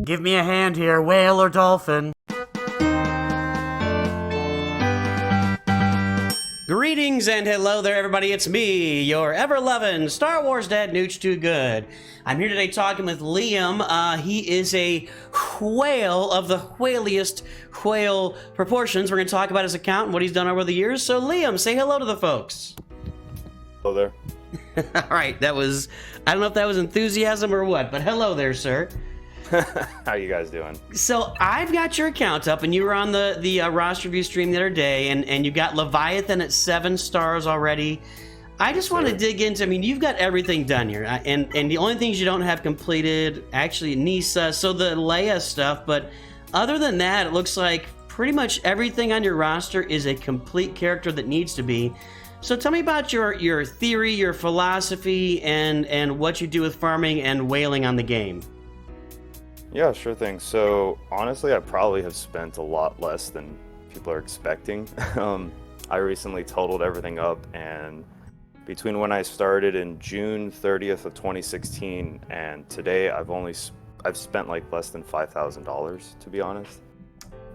Give me a hand here, whale or dolphin. Greetings and hello there, everybody. It's me, your ever-loving Star Wars dad, Nooch Too Good. I'm here today talking with Liam. He is a whale of the whaliest whale proportions. We're going to talk about his account and what he's done over the years. So, Liam, say hello to the folks. Hello there. All right, that was, I don't know if that was enthusiasm or what, but hello there, sir. How you guys doing? So I've got your account up, and you were on the roster review stream the other day, and you got Leviathan at 7 stars already. I just want to dig into, I mean, you've got everything done here, and the only things you don't have completed, actually, Nisa, so the Leia stuff, but other than that, it looks like pretty much everything on your roster is a complete character that needs to be. So tell me about your theory, your philosophy, and what you do with farming and whaling on the game. Yeah, sure thing. So honestly, I probably have spent a lot less than people are expecting. I recently totaled everything up, and between when I started in June 30th of 2016 and today, I've spent like less than $5,000, to be honest.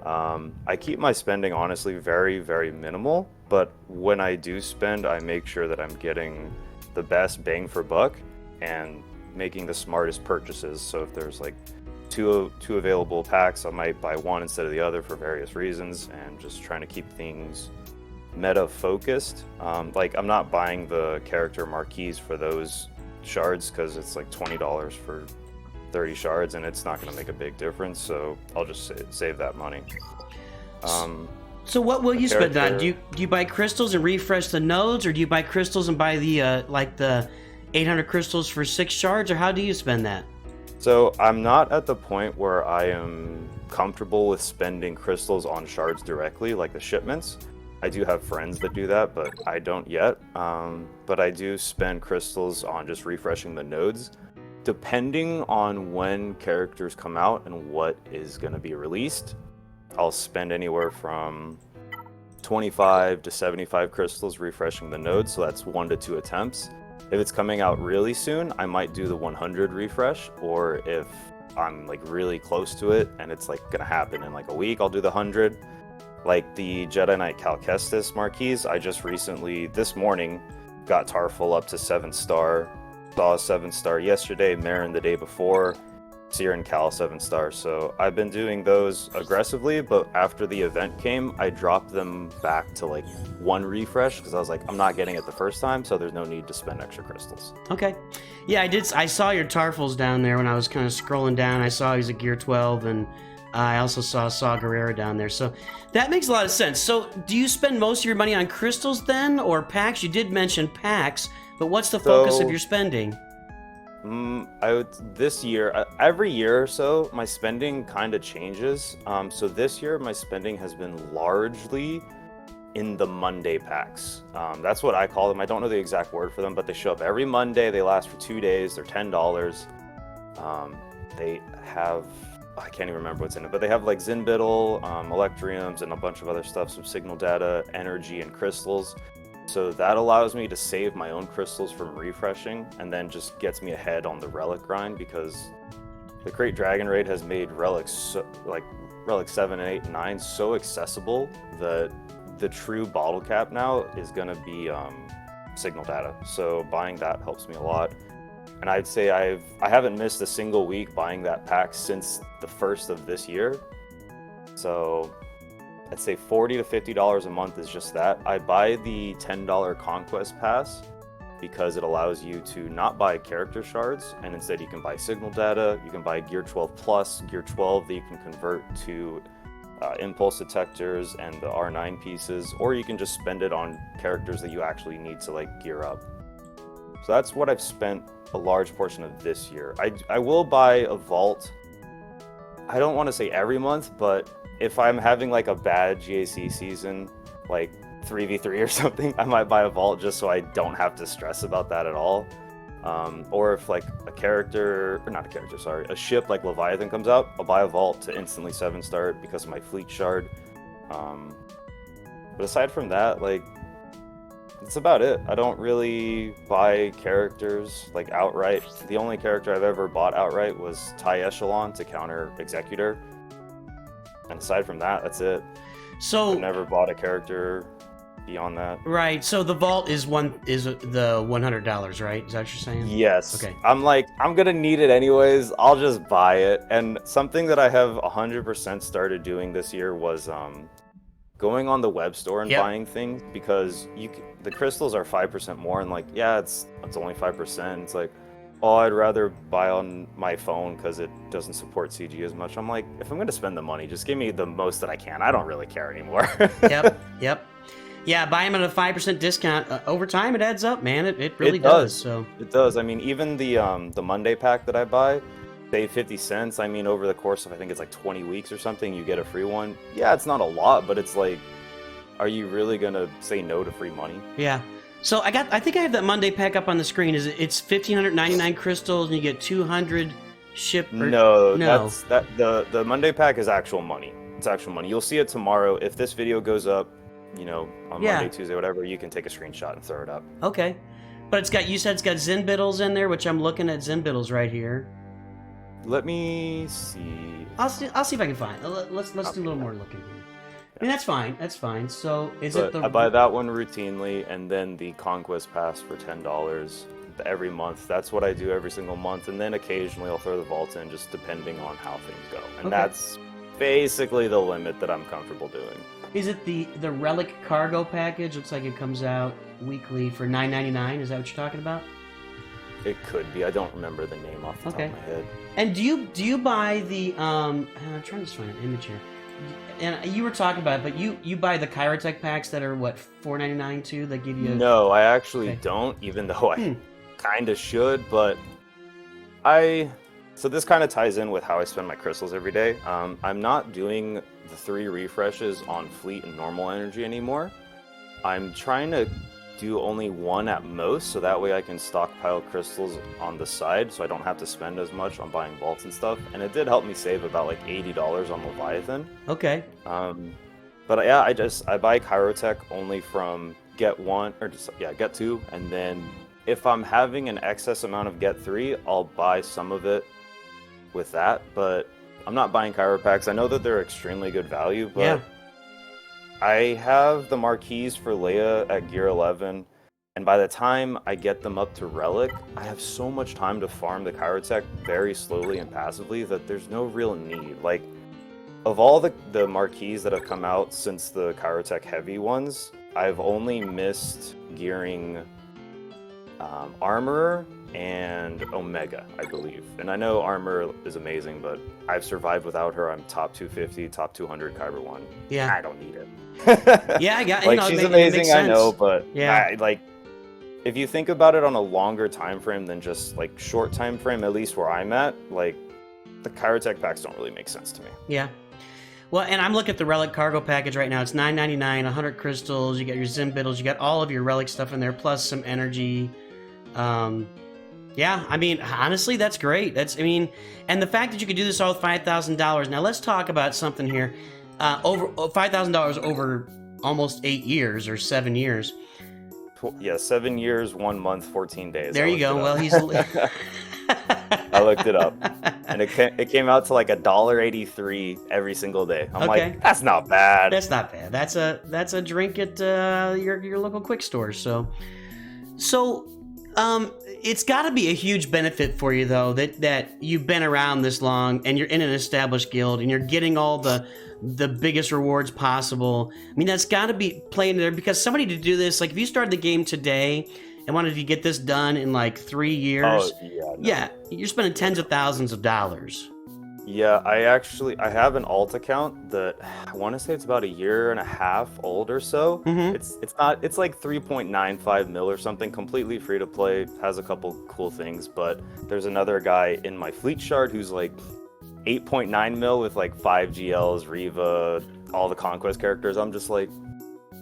I keep my spending honestly very, very minimal, but when I do spend, I make sure that I'm getting the best bang for buck and making the smartest purchases. So if there's like two available packs, I might buy one instead of the other for various reasons, and just trying to keep things meta focused. Like I'm not buying the character marquees for those shards because it's like $20 for 30 shards, and it's not going to make a big difference. So I'll just save that money. So what will you spend on? Do you buy crystals and refresh the nodes, or do you buy crystals and buy the like the 800 crystals for 6 shards, or how do you spend that? So I'm not at the point where I am comfortable with spending crystals on shards directly, like the shipments. I do have friends that do that, but I don't yet. But I do spend crystals on just refreshing the nodes. Depending on when characters come out and what is going to be released, I'll spend anywhere from 25 to 75 crystals refreshing the nodes, so that's 1 to 2 attempts. If it's coming out really soon, I might do the 100 refresh, or if I'm like really close to it and it's like gonna happen in like a week, I'll do the 100. Like the Jedi Knight Cal Kestis marquees, I just recently, this morning, got Tarful up to 7 star, saw a 7 star yesterday, Marin the day before, Seer and Cal 7 stars. So I've been doing those aggressively, but after the event came, I dropped them back to like 1 refresh because I was like, I'm not getting it the first time, so there's no need to spend extra crystals. Okay. Yeah, I saw your Tarful's down there when I was kind of scrolling down. I saw he's a Gear 12, and I also saw Guerrera down there. So that makes a lot of sense. So do you spend most of your money on crystals then, or packs? You did mention packs, but what's the focus of your spending? This year, every year or so, my spending kind of changes. So this year, my spending has been largely in the Monday packs. That's what I call them. I don't know the exact word for them, but they show up every Monday. They last for 2 days. They're $10. They have, I can't even remember what's in it, but they have like Zinbittle, Electriums, and a bunch of other stuff, some signal data, energy, and crystals. So that allows me to save my own crystals from refreshing, and then just gets me ahead on the relic grind, because the Crate Dragon Raid has made relics, like Relic 7 and 8 and 9, so accessible that the true bottle cap now is going to be signal data. So buying that helps me a lot. And I'd say I haven't missed a single week buying that pack since the first of this year. So I'd say $40 to $50 a month is just that. I buy the $10 Conquest Pass because it allows you to not buy character shards, and instead you can buy signal data, you can buy Gear 12 Plus, Gear 12 that you can convert to impulse detectors and the R9 pieces, or you can just spend it on characters that you actually need to like gear up. So that's what I've spent a large portion of this year. I will buy a vault, I don't want to say every month, but if I'm having like a bad GAC season, like 3v3 or something, I might buy a vault just so I don't have to stress about that at all. Or if like a ship like Leviathan comes out, I'll buy a vault to instantly 7-star it because of my fleet shard. But aside from that, like, That's about it. I don't really buy characters like outright. The only character I've ever bought outright was Ty Echelon to counter Executor. And aside from that, that's it. So I've never bought a character beyond that. right. So the vault is the $100, right? Is that what you're saying? Yes. Okay. I'm like, I'm gonna need it anyways. I'll just buy it. And something that I have 100% started doing this year was going on the web store and buying things, because the crystals are 5% more, and like, yeah, it's only 5%. It's like, oh, I'd rather buy on my phone because it doesn't support CG as much. I'm like, if I'm gonna spend the money, just give me the most that I can. I don't really care anymore. Yep. Yeah, buy them at a 5% discount. Over time, it adds up, man. It really does. So it does. I mean, even the Monday pack that I buy, say 50 cents. I mean, over the course of, I think it's like 20 weeks or something, you get a free one. Yeah, it's not a lot, but it's like, are you really gonna say no to free money? Yeah. So I think I have that Monday pack up on the screen. It's 1,599 crystals, and you get 200 shipped. No, that's the Monday pack is actual money. It's actual money. You'll see it tomorrow. If this video goes up, on Monday, Tuesday, whatever, you can take a screenshot and throw it up. Okay. But you said it's got Zen Biddles in there, which I'm looking at Zen Biddles right here. Let me see. I'll see if I can find it. Let's do a little more looking here. I mean, that's fine. That's fine. So I buy that one routinely, and then the Conquest Pass for $10 every month. That's what I do every single month, and then occasionally I'll throw the vault in, just depending on how things go. And that's basically the limit that I'm comfortable doing. Is it the Relic Cargo Package? Looks like it comes out weekly for $9.99. Is that what you're talking about? It could be. I don't remember the name off the top of my head. And do you buy the I'm trying to find an image here. And you were talking about it, but you buy the Chirotech packs that are what, $4.99 too? That give you No, I actually don't, even though I kind of should, but so this kind of ties in with how I spend my crystals every day. I'm not doing the 3 refreshes on fleet and normal energy anymore. I'm trying to do only 1 at most, so that way I can stockpile crystals on the side, so I don't have to spend as much on buying vaults and stuff. And it did help me save about like $80 on Leviathan. Okay. But yeah, I buy Chirotech only from get 2, and then if I'm having an excess amount of get 3, I'll buy some of it with that. But I'm not buying Chiro packs. I know that they're extremely good value, but I have the marquees for Leia at Gear 11, and by the time I get them up to Relic, I have so much time to farm the Chirotech very slowly and passively that there's no real need. Like, of all the marquees that have come out since the Chirotech heavy ones, I've only missed gearing Armorer and Omega, I believe. And I know Armor is amazing, but I've survived without her. I'm top 250, top 200 Kyber 1. Yeah. I don't need it. Yeah, I got like, she's amazing, I know, but yeah. If you think about it on a longer time frame than just like short time frame, at least where I'm at, like the Chirotech packs don't really make sense to me. Yeah. Well, and I'm looking at the Relic Cargo Package right now. It's $9.99, 100 crystals, you got your Zim Biddles, you got all of your Relic stuff in there, plus some energy. Yeah, I mean, honestly, that's great. And the fact that you could do this all with $5,000. Now, let's talk about something here. Over $5,000 over almost 8 years or 7 years. Yeah, 7 years, 1 month, 14 days. There you go. Well, he's. I looked it up, and it came out to like $1.83 every single day. I'm like, that's not bad. That's not bad. That's a drink at your local quick store. So. It's got to be a huge benefit for you, though, that you've been around this long and you're in an established guild and you're getting all the biggest rewards possible. I mean, that's got to be playing there, because somebody to do this, like if you started the game today and wanted to get this done in like 3 years, you're spending tens of thousands of dollars. Yeah, I have an alt account that I want to say it's about 1.5 years old or so. Mm-hmm. It's like 3.95 mil or something, completely free to play, has a couple cool things, but there's another guy in my fleet shard who's like 8.9 mil with like 5 GLs, Reva, all the conquest characters. I'm just like,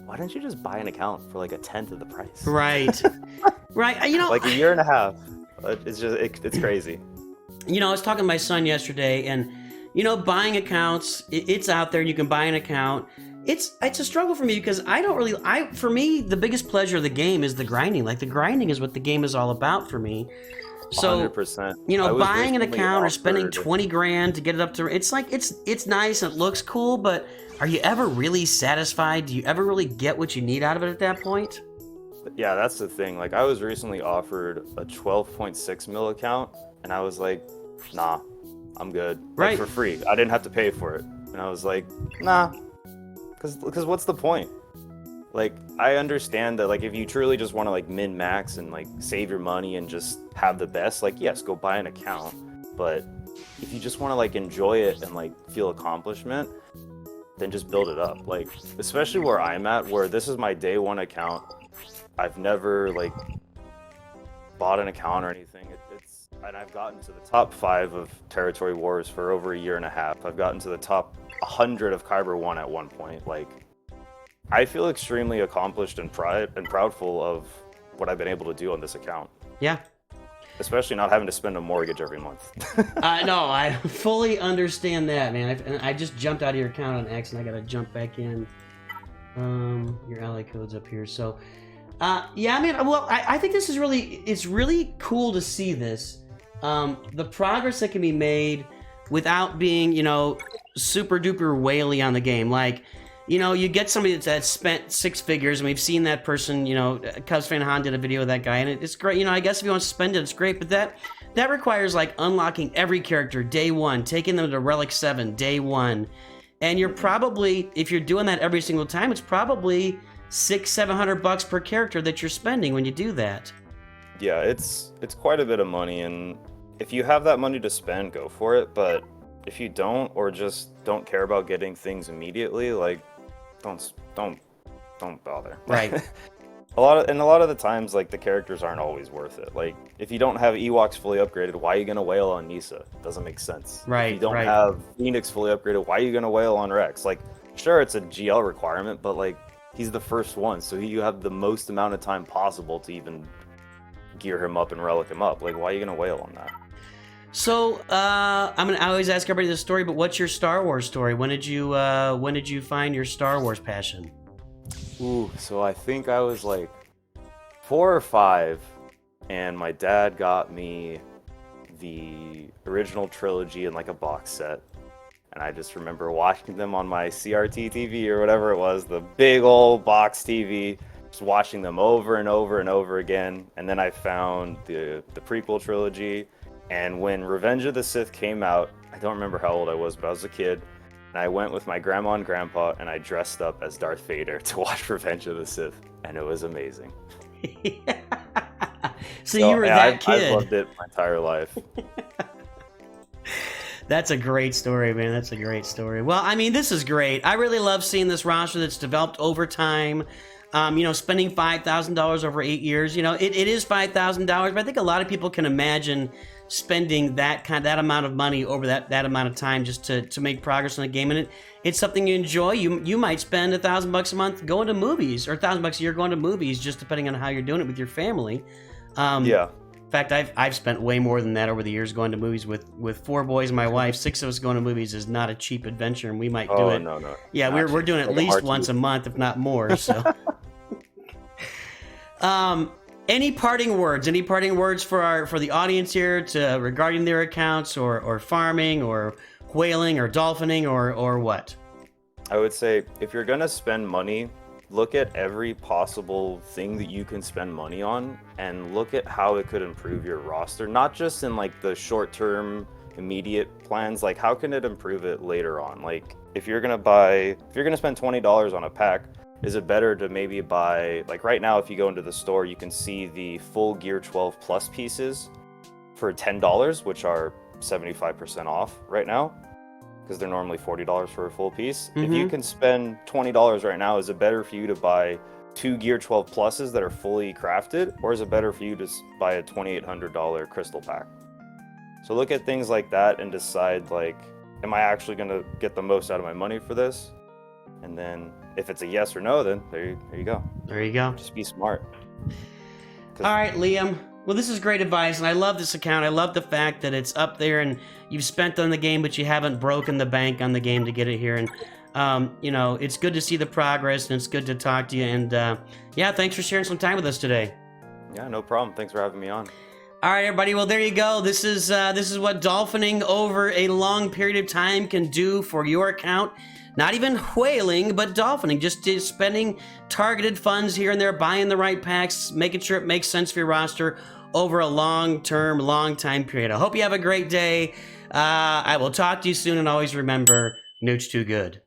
why don't you just buy an account for like 1/10 of the price? Right. Right. Like 1.5 years. It's just it's crazy. I was talking to my son yesterday, and, buying accounts, it's out there. You can buy an account, it's a struggle for me because for me the biggest pleasure of the game is the grinding. Like the grinding is what the game is all about for me. So 100%. you know, buying an recently account or spending offered- 20 grand to get it up to it's nice and it looks cool, but are you ever really satisfied? Do you ever really get what you need out of it at that point? Yeah, that's the thing. Like, I was recently offered a 12.6 mil account, and I was like, nah, I'm good. Right. Like, for free. I didn't have to pay for it. And I was like, nah, because what's the point? Like, I understand that, like, if you truly just want to, like, min-max and, like, save your money and just have the best, like, yes, go buy an account. But if you just want to, like, enjoy it and, like, feel accomplishment, then just build it up. Like, especially where I'm at, where this is my day one account. I've never, like, bought an account or anything. And I've gotten to the top 5 of Territory Wars for over a year and a half. I've gotten to the top 100 of Kyber 1 at one point. Like, I feel extremely accomplished and proudful of what I've been able to do on this account. Yeah. Especially not having to spend a mortgage every month. No, I fully understand that, man. I just jumped out of your account on X, and I got to jump back in. Your ally code's up here. So, yeah, I mean, well, I think this is it's really cool to see this. The progress that can be made without being, you know, super duper whaley on the game. Like, you know, you get somebody that's spent 6 figures, and we've seen that person, you know, Cubs Fan Han did a video of that guy, and it's great. You know, I guess if you want to spend it, it's great, but that requires, like, unlocking every character day one, taking them to Relic 7 day one, and you're probably, if you're doing that every single time, it's probably $600-700 per character that you're spending when you do that. Yeah, it's quite a bit of money, and if you have that money to spend, go for it. But if you don't, or just don't care about getting things immediately, like, don't bother. Right. a lot of the times, like, the characters aren't always worth it. Like, if you don't have Ewoks fully upgraded, why are you gonna whale on Nisa? Doesn't make sense. Right. If you don't have Phoenix fully upgraded, why are you gonna whale on Rex? Like, sure, it's a GL requirement, but, like, he's the first one, so you have the most amount of time possible to even gear him up and relic him up. Like, why are you gonna wail on that? So, I always ask everybody this story, but what's your Star Wars story? When did you find your Star Wars passion? Ooh, so I think I was like 4 or 5, and my dad got me the original trilogy in, like, a box set. And I just remember watching them on my CRT TV or whatever it was, the big old box TV, just watching them over and over and over again. And then I found the prequel trilogy. And when Revenge of the Sith came out, I don't remember how old I was, but I was a kid. And I went with my grandma and grandpa, and I dressed up as Darth Vader to watch Revenge of the Sith. And it was amazing. So you were that kid. I loved it my entire life. That's a great story, man. That's a great story. Well, I mean, this is great. I really love seeing this roster that's developed over time. You know, spending $5,000 over 8 years. You know, it is $5,000, but I think a lot of people can imagine spending that amount of money over that amount of time just to make progress in the game. And it's something you enjoy. You might spend $1,000 a month going to movies, or $1,000 a year going to movies, just depending on how you're doing it with your family. Yeah. In fact, I've spent way more than that over the years going to movies with 4 boys and my wife. 6 of us going to movies is not a cheap adventure, and we might do it. No. Yeah, we're doing it at least once a month, if not more. So, any parting words? Any parting words for the audience here regarding their accounts or farming or whaling or dolphining or what? I would say if you're gonna spend money, look at every possible thing that you can spend money on and look at how it could improve your roster, not just in, like, the short-term immediate plans. Like, how can it improve it later on? Like, if you're gonna spend $20 on a pack, is it better to maybe buy, like, right now, if you go into the store, you can see the full Gear 12 Plus pieces for $10, which are 75% off right now, because they're normally $40 for a full piece. Mm-hmm. If you can spend $20 right now, is it better for you to buy 2 Gear 12 Pluses that are fully crafted, or is it better for you to buy a $2,800 crystal pack? So look at things like that and decide, like, am I actually going to get the most out of my money for this? And then if it's a yes or no, then there you go. There you go. Just be smart. All right, Liam. Well, this is great advice, and I love this account. I love the fact that it's up there, and you've spent on the game, but you haven't broken the bank on the game to get it here. And You know, it's good to see the progress, and it's good to talk to you. And yeah, thanks for sharing some time with us today. Yeah, no problem. Thanks for having me on. All right, everybody. Well, there you go. This is what dolphining over a long period of time can do for your account. Not even whaling, but dolphining. Just spending targeted funds here and there, buying the right packs, making sure it makes sense for your roster over a long time period. I hope you have a great day. I will talk to you soon, and always remember, Nooch too good.